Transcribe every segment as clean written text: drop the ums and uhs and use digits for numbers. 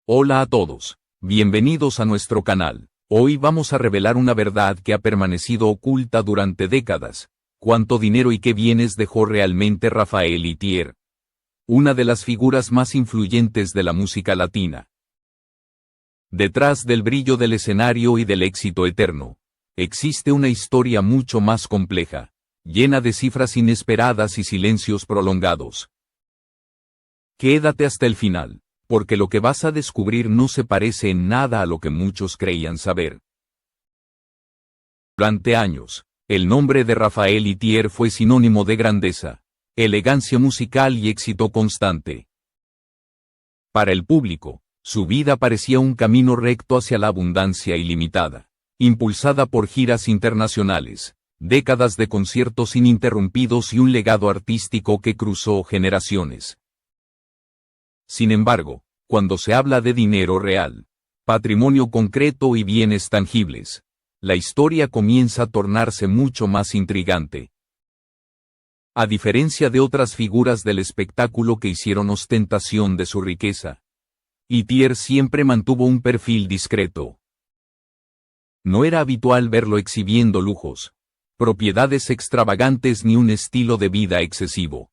Hola a todos, bienvenidos a nuestro canal. Hoy vamos a revelar una verdad que ha permanecido oculta durante décadas. ¿Cuánto dinero y qué bienes dejó realmente Rafael Itier? Una de las figuras más influyentes de la música latina. Detrás del brillo del escenario y del éxito eterno, existe una historia mucho más compleja, llena de cifras inesperadas y silencios prolongados. Quédate hasta el final, porque lo que vas a descubrir no se parece en nada a lo que muchos creían saber. Durante años, el nombre de Rafael Itier fue sinónimo de grandeza, elegancia musical y éxito constante. Para el público, su vida parecía un camino recto hacia la abundancia ilimitada, impulsada por giras internacionales, décadas de conciertos ininterrumpidos y un legado artístico que cruzó generaciones. Sin embargo, cuando se habla de dinero real, patrimonio concreto y bienes tangibles, la historia comienza a tornarse mucho más intrigante. A diferencia de otras figuras del espectáculo que hicieron ostentación de su riqueza, Itier siempre mantuvo un perfil discreto. No era habitual verlo exhibiendo lujos, propiedades extravagantes ni un estilo de vida excesivo.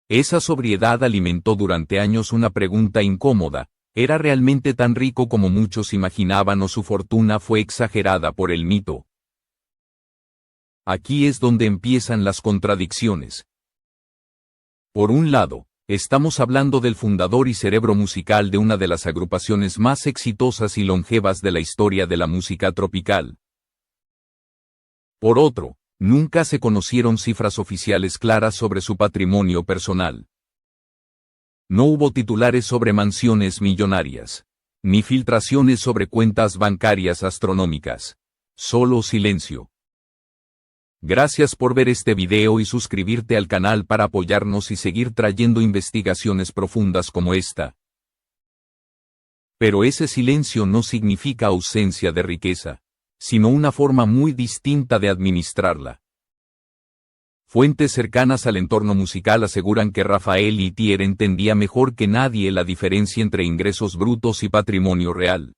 Esa sobriedad alimentó durante años una pregunta incómoda: ¿era realmente tan rico como muchos imaginaban o su fortuna fue exagerada por el mito? Aquí es donde empiezan las contradicciones. Por un lado, estamos hablando del fundador y cerebro musical de una de las agrupaciones más exitosas y longevas de la historia de la música tropical. Por otro, nunca se conocieron cifras oficiales claras sobre su patrimonio personal. No hubo titulares sobre mansiones millonarias, ni filtraciones sobre cuentas bancarias astronómicas. Solo silencio. Gracias por ver este video y suscribirte al canal para apoyarnos y seguir trayendo investigaciones profundas como esta. Pero ese silencio no significa ausencia de riqueza, sino una forma muy distinta de administrarla. Fuentes cercanas al entorno musical aseguran que Rafael Itier entendía mejor que nadie la diferencia entre ingresos brutos y patrimonio real.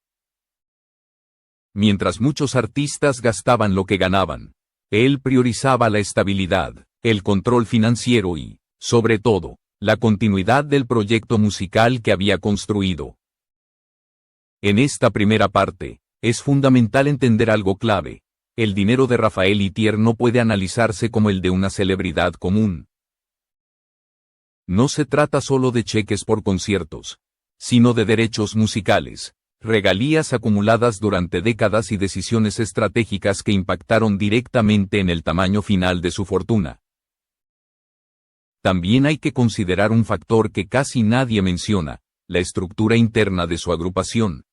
Mientras muchos artistas gastaban lo que ganaban, él priorizaba la estabilidad, el control financiero y, sobre todo, la continuidad del proyecto musical que había construido. En esta primera parte, es fundamental entender algo clave: el dinero de Rafael Itier no puede analizarse como el de una celebridad común. No se trata solo de cheques por conciertos, sino de derechos musicales, regalías acumuladas durante décadas y decisiones estratégicas que impactaron directamente en el tamaño final de su fortuna. También hay que considerar un factor que casi nadie menciona: la estructura interna de su agrupación.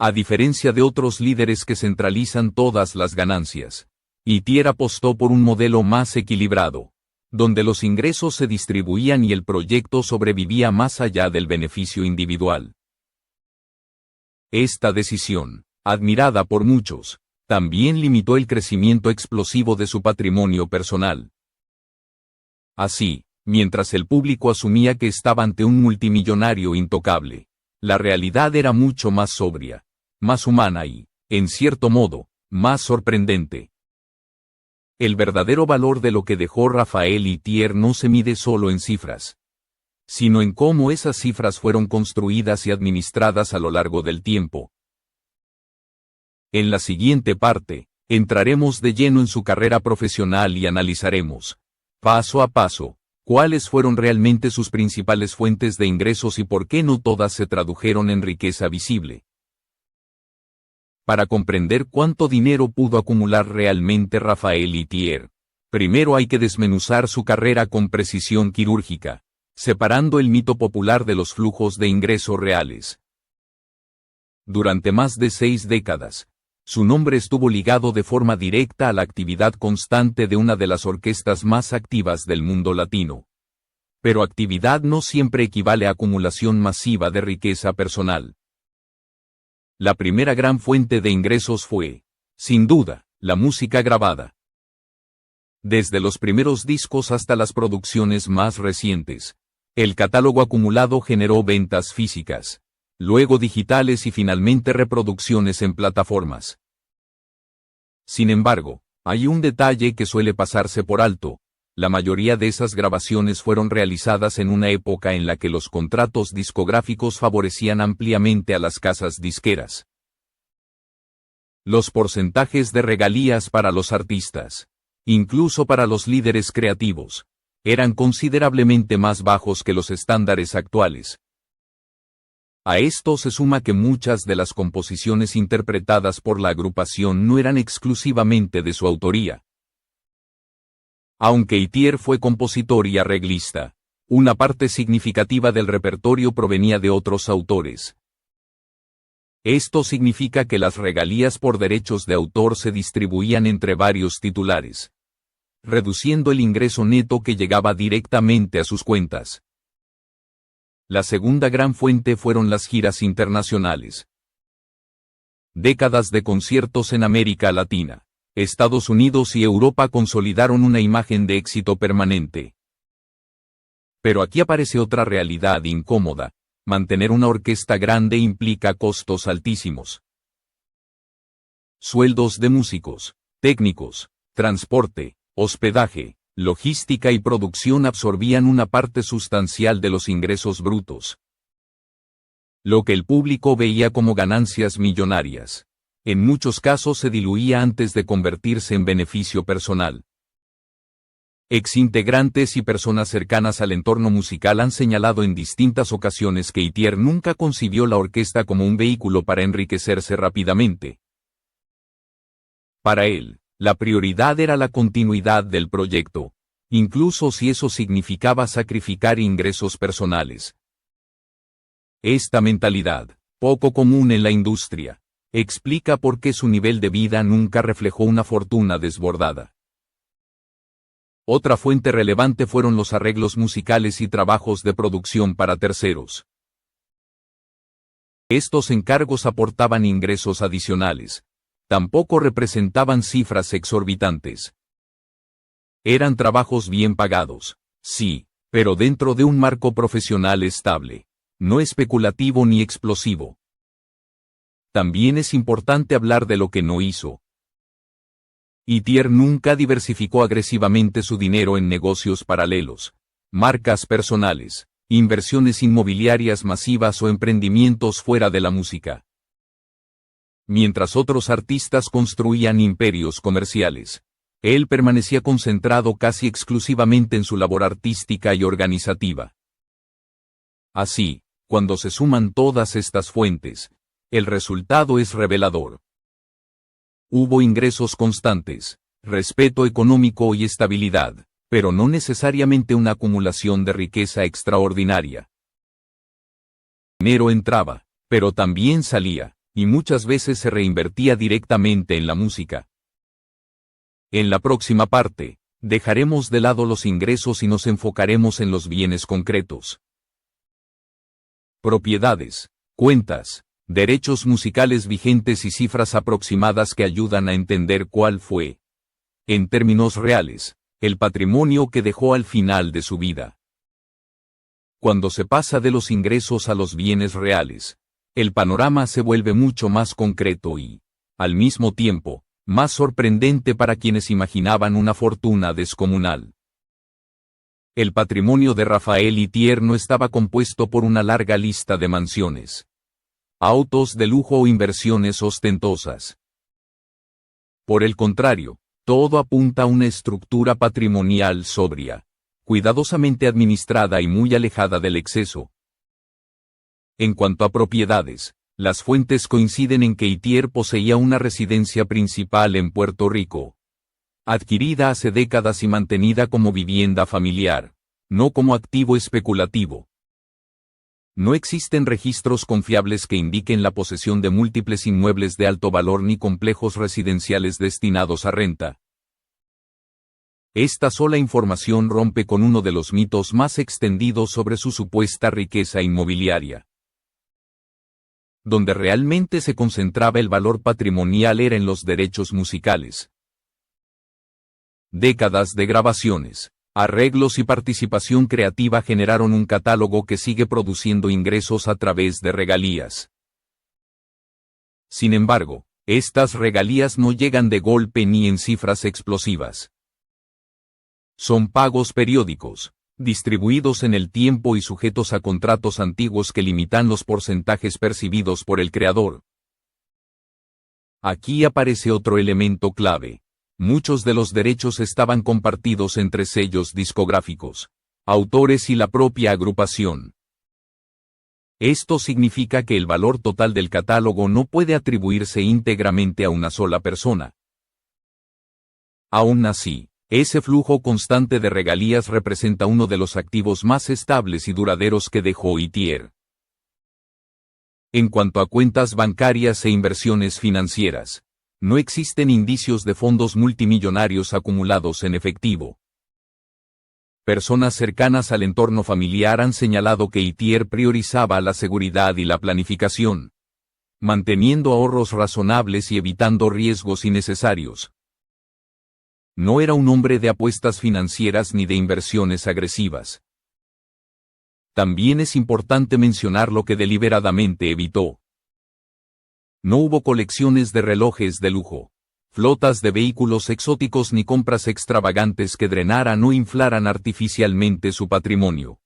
A diferencia de otros líderes que centralizan todas las ganancias, Itier apostó por un modelo más equilibrado, donde los ingresos se distribuían y el proyecto sobrevivía más allá del beneficio individual. Esta decisión, admirada por muchos, también limitó el crecimiento explosivo de su patrimonio personal. Así, mientras el público asumía que estaba ante un multimillonario intocable, la realidad era mucho más sobria, más humana y, en cierto modo, más sorprendente. El verdadero valor de lo que dejó Rafael Itier no se mide solo en cifras, sino en cómo esas cifras fueron construidas y administradas a lo largo del tiempo. En la siguiente parte, entraremos de lleno en su carrera profesional y analizaremos, paso a paso, cuáles fueron realmente sus principales fuentes de ingresos y por qué no todas se tradujeron en riqueza visible. Para comprender cuánto dinero pudo acumular realmente Rafael Itier, primero hay que desmenuzar su carrera con precisión quirúrgica, separando el mito popular de los flujos de ingresos reales. Durante más de 6 décadas, su nombre estuvo ligado de forma directa a la actividad constante de una de las orquestas más activas del mundo latino. Pero actividad no siempre equivale a acumulación masiva de riqueza personal. La primera gran fuente de ingresos fue, sin duda, la música grabada. Desde los primeros discos hasta las producciones más recientes, El catálogo acumulado generó ventas físicas, luego digitales y finalmente reproducciones en plataformas. Sin embargo, hay un detalle que suele pasarse por alto. La mayoría de esas grabaciones fueron realizadas en una época en la que los contratos discográficos favorecían ampliamente a las casas disqueras. Los porcentajes de regalías para los artistas, incluso para los líderes creativos, eran considerablemente más bajos que los estándares actuales. A esto se suma que muchas de las composiciones interpretadas por la agrupación no eran exclusivamente de su autoría. Aunque Itier fue compositor y arreglista, una parte significativa del repertorio provenía de otros autores. Esto significa que las regalías por derechos de autor se distribuían entre varios titulares, reduciendo el ingreso neto que llegaba directamente a sus cuentas. La segunda gran fuente fueron las giras internacionales. Décadas de conciertos en América Latina, Estados Unidos y Europa consolidaron una imagen de éxito permanente. Pero aquí aparece otra realidad incómoda: mantener una orquesta grande implica costos altísimos. Sueldos de músicos, técnicos, transporte, hospedaje, logística y producción absorbían una parte sustancial de los ingresos brutos. Lo que el público veía como ganancias millonarias, en muchos casos se diluía antes de convertirse en beneficio personal. Exintegrantes y personas cercanas al entorno musical han señalado en distintas ocasiones que Itier nunca concibió la orquesta como un vehículo para enriquecerse rápidamente. Para él, la prioridad era la continuidad del proyecto, incluso si eso significaba sacrificar ingresos personales. Esta mentalidad, poco común en la industria, explica por qué su nivel de vida nunca reflejó una fortuna desbordada. Otra fuente relevante fueron los arreglos musicales y trabajos de producción para terceros. Estos encargos aportaban ingresos adicionales. Tampoco representaban cifras exorbitantes. Eran trabajos bien pagados, sí, pero dentro de un marco profesional estable, no especulativo ni explosivo. También es importante hablar de lo que no hizo. Itier nunca diversificó agresivamente su dinero en negocios paralelos, marcas personales, inversiones inmobiliarias masivas o emprendimientos fuera de la música. Mientras otros artistas construían imperios comerciales, él permanecía concentrado casi exclusivamente en su labor artística y organizativa. Así, cuando se suman todas estas fuentes, el resultado es revelador. Hubo ingresos constantes, respeto económico y estabilidad, pero no necesariamente una acumulación de riqueza extraordinaria. El dinero entraba, pero también salía, y muchas veces se reinvertía directamente en la música. En la próxima parte, dejaremos de lado los ingresos y nos enfocaremos en los bienes concretos. Propiedades, cuentas, derechos musicales vigentes y cifras aproximadas que ayudan a entender cuál fue, en términos reales, el patrimonio que dejó al final de su vida. Cuando se pasa de los ingresos a los bienes reales, el panorama se vuelve mucho más concreto y, al mismo tiempo, más sorprendente para quienes imaginaban una fortuna descomunal. El patrimonio de Rafael Itier no estaba compuesto por una larga lista de mansiones, autos de lujo o inversiones ostentosas. Por el contrario, todo apunta a una estructura patrimonial sobria, cuidadosamente administrada y muy alejada del exceso. En cuanto a propiedades, las fuentes coinciden en que Itier poseía una residencia principal en Puerto Rico, adquirida hace décadas y mantenida como vivienda familiar, no como activo especulativo. No existen registros confiables que indiquen la posesión de múltiples inmuebles de alto valor ni complejos residenciales destinados a renta. Esta sola información rompe con uno de los mitos más extendidos sobre su supuesta riqueza inmobiliaria. Donde realmente se concentraba el valor patrimonial era en los derechos musicales. Décadas de grabaciones, Arreglos y participación creativa generaron un catálogo que sigue produciendo ingresos a través de regalías. Sin embargo, estas regalías no llegan de golpe ni en cifras explosivas. Son pagos periódicos, distribuidos en el tiempo y sujetos a contratos antiguos que limitan los porcentajes percibidos por el creador. Aquí aparece otro elemento clave. Muchos de los derechos estaban compartidos entre sellos discográficos, autores y la propia agrupación. Esto significa que el valor total del catálogo no puede atribuirse íntegramente a una sola persona. Aún así, ese flujo constante de regalías representa uno de los activos más estables y duraderos que dejó Itier. En cuanto a cuentas bancarias e inversiones financieras, no existen indicios de fondos multimillonarios acumulados en efectivo. Personas cercanas al entorno familiar han señalado que Itier priorizaba la seguridad y la planificación, manteniendo ahorros razonables y evitando riesgos innecesarios. No era un hombre de apuestas financieras ni de inversiones agresivas. También es importante mencionar lo que deliberadamente evitó. No hubo colecciones de relojes de lujo, flotas de vehículos exóticos ni compras extravagantes que drenaran o inflaran artificialmente su patrimonio.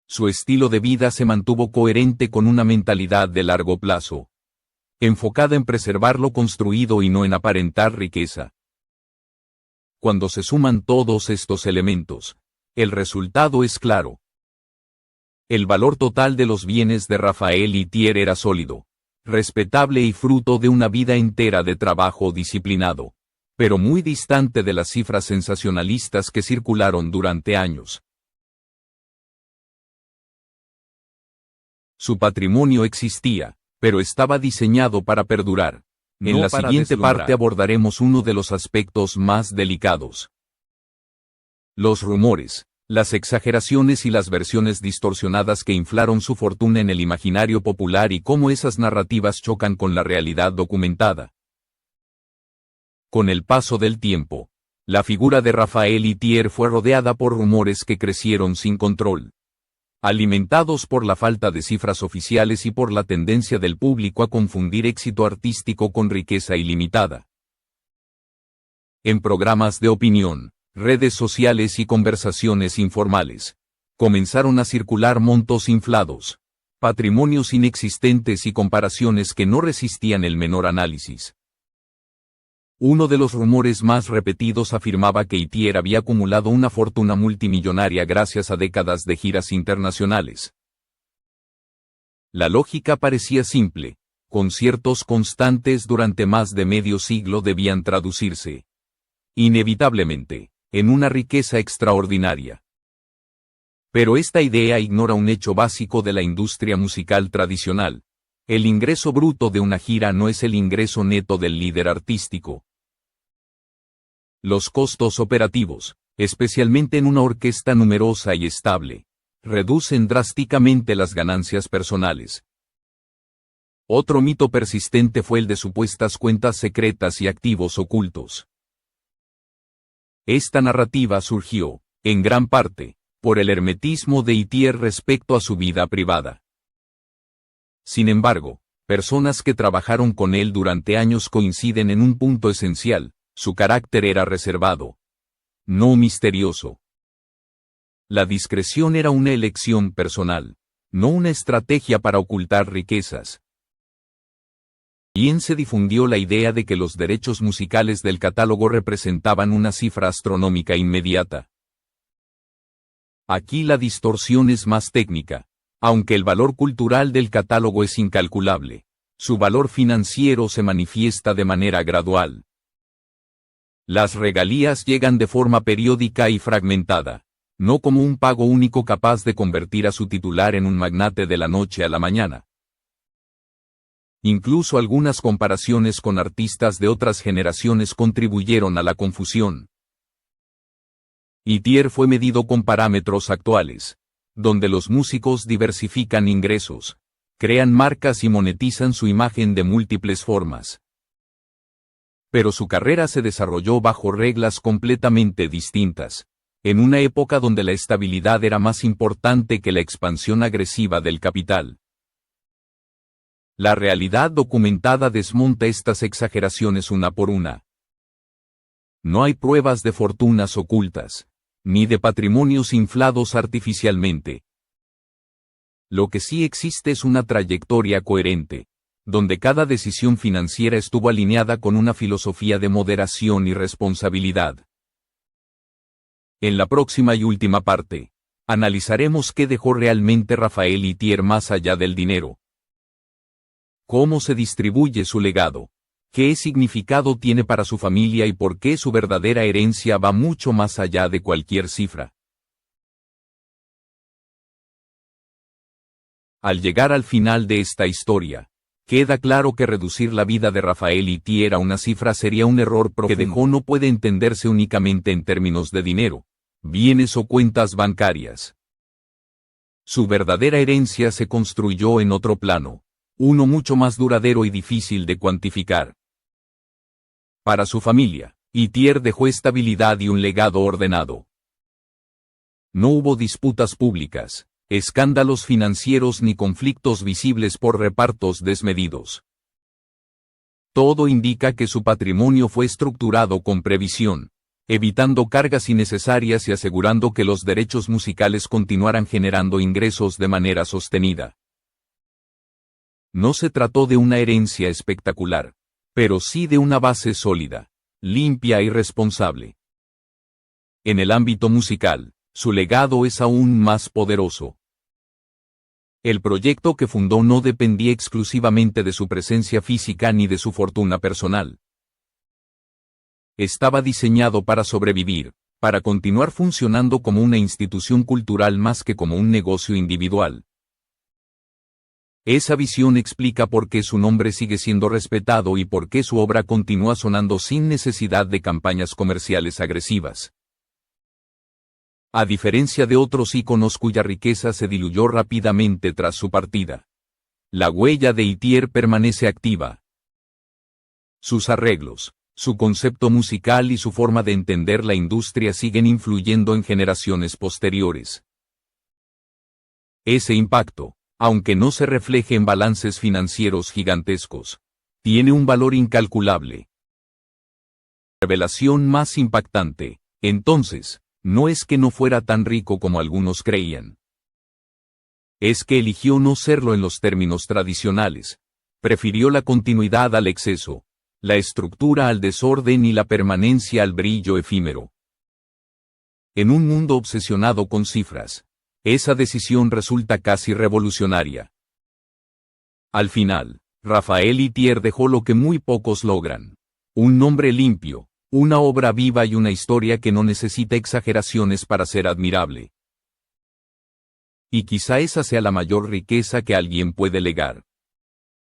Su estilo de vida se mantuvo coherente con una mentalidad de largo plazo, enfocada en preservar lo construido y no en aparentar riqueza. Cuando se suman todos estos elementos, el resultado es claro. El valor total de los bienes de Rafael Itier era sólido, respetable y fruto de una vida entera de trabajo disciplinado, pero muy distante de las cifras sensacionalistas que circularon durante años. Su patrimonio existía, pero estaba diseñado para perdurar. En la siguiente parte abordaremos uno de los aspectos más delicados. Los rumores, las exageraciones y las versiones distorsionadas que inflaron su fortuna en el imaginario popular y cómo esas narrativas chocan con la realidad documentada. Con el paso del tiempo, la figura de Rafael Itier fue rodeada por rumores que crecieron sin control, alimentados por la falta de cifras oficiales y por la tendencia del público a confundir éxito artístico con riqueza ilimitada. En programas de opinión, redes sociales y conversaciones informales, comenzaron a circular montos inflados, patrimonios inexistentes y comparaciones que no resistían el menor análisis. Uno de los rumores más repetidos afirmaba que Itier había acumulado una fortuna multimillonaria gracias a décadas de giras internacionales. La lógica parecía simple: conciertos constantes durante más de medio siglo debían traducirse, inevitablemente, en una riqueza extraordinaria. Pero esta idea ignora un hecho básico de la industria musical tradicional: el ingreso bruto de una gira no es el ingreso neto del líder artístico. Los costos operativos, especialmente en una orquesta numerosa y estable, reducen drásticamente las ganancias personales. Otro mito persistente fue el de supuestas cuentas secretas y activos ocultos. Esta narrativa surgió, en gran parte, por el hermetismo de Itier respecto a su vida privada. Sin embargo, personas que trabajaron con él durante años coinciden en un punto esencial: su carácter era reservado, no misterioso. La discreción era una elección personal, no una estrategia para ocultar riquezas. Bien se difundió la idea de que los derechos musicales del catálogo representaban una cifra astronómica inmediata. Aquí la distorsión es más técnica. Aunque el valor cultural del catálogo es incalculable, su valor financiero se manifiesta de manera gradual. Las regalías llegan de forma periódica y fragmentada, no como un pago único capaz de convertir a su titular en un magnate de la noche a la mañana. Incluso algunas comparaciones con artistas de otras generaciones contribuyeron a la confusión. Itier fue medido con parámetros actuales, donde los músicos diversifican ingresos, crean marcas y monetizan su imagen de múltiples formas. Pero su carrera se desarrolló bajo reglas completamente distintas, en una época donde la estabilidad era más importante que la expansión agresiva del capital. La realidad documentada desmonta estas exageraciones una por una. No hay pruebas de fortunas ocultas, ni de patrimonios inflados artificialmente. Lo que sí existe es una trayectoria coherente, donde cada decisión financiera estuvo alineada con una filosofía de moderación y responsabilidad. En la próxima y última parte, analizaremos qué dejó realmente Raphael Itier más allá del dinero. Cómo se distribuye su legado, qué significado tiene para su familia y por qué su verdadera herencia va mucho más allá de cualquier cifra. Al llegar al final de esta historia, queda claro que reducir la vida de Raphael Itier a una cifra sería un error profundo. Que dejó no puede entenderse únicamente en términos de dinero, bienes o cuentas bancarias. Su verdadera herencia se construyó en otro plano, uno mucho más duradero y difícil de cuantificar. Para su familia, Itier dejó estabilidad y un legado ordenado. No hubo disputas públicas, escándalos financieros ni conflictos visibles por repartos desmedidos. Todo indica que su patrimonio fue estructurado con previsión, evitando cargas innecesarias y asegurando que los derechos musicales continuaran generando ingresos de manera sostenida. No se trató de una herencia espectacular, pero sí de una base sólida, limpia y responsable. En el ámbito musical, su legado es aún más poderoso. El proyecto que fundó no dependía exclusivamente de su presencia física ni de su fortuna personal. Estaba diseñado para sobrevivir, para continuar funcionando como una institución cultural más que como un negocio individual. Esa visión explica por qué su nombre sigue siendo respetado y por qué su obra continúa sonando sin necesidad de campañas comerciales agresivas. A diferencia de otros íconos cuya riqueza se diluyó rápidamente tras su partida, la huella de Itier permanece activa. Sus arreglos, su concepto musical y su forma de entender la industria siguen influyendo en generaciones posteriores. Ese impacto, aunque no se refleje en balances financieros gigantescos, tiene un valor incalculable. La revelación más impactante, entonces, no es que no fuera tan rico como algunos creían. Es que eligió no serlo en los términos tradicionales. Prefirió la continuidad al exceso, la estructura al desorden y la permanencia al brillo efímero. En un mundo obsesionado con cifras, esa decisión resulta casi revolucionaria. Al final, Raphael Itier dejó lo que muy pocos logran: un nombre limpio, una obra viva y una historia que no necesita exageraciones para ser admirable. Y quizá esa sea la mayor riqueza que alguien puede legar.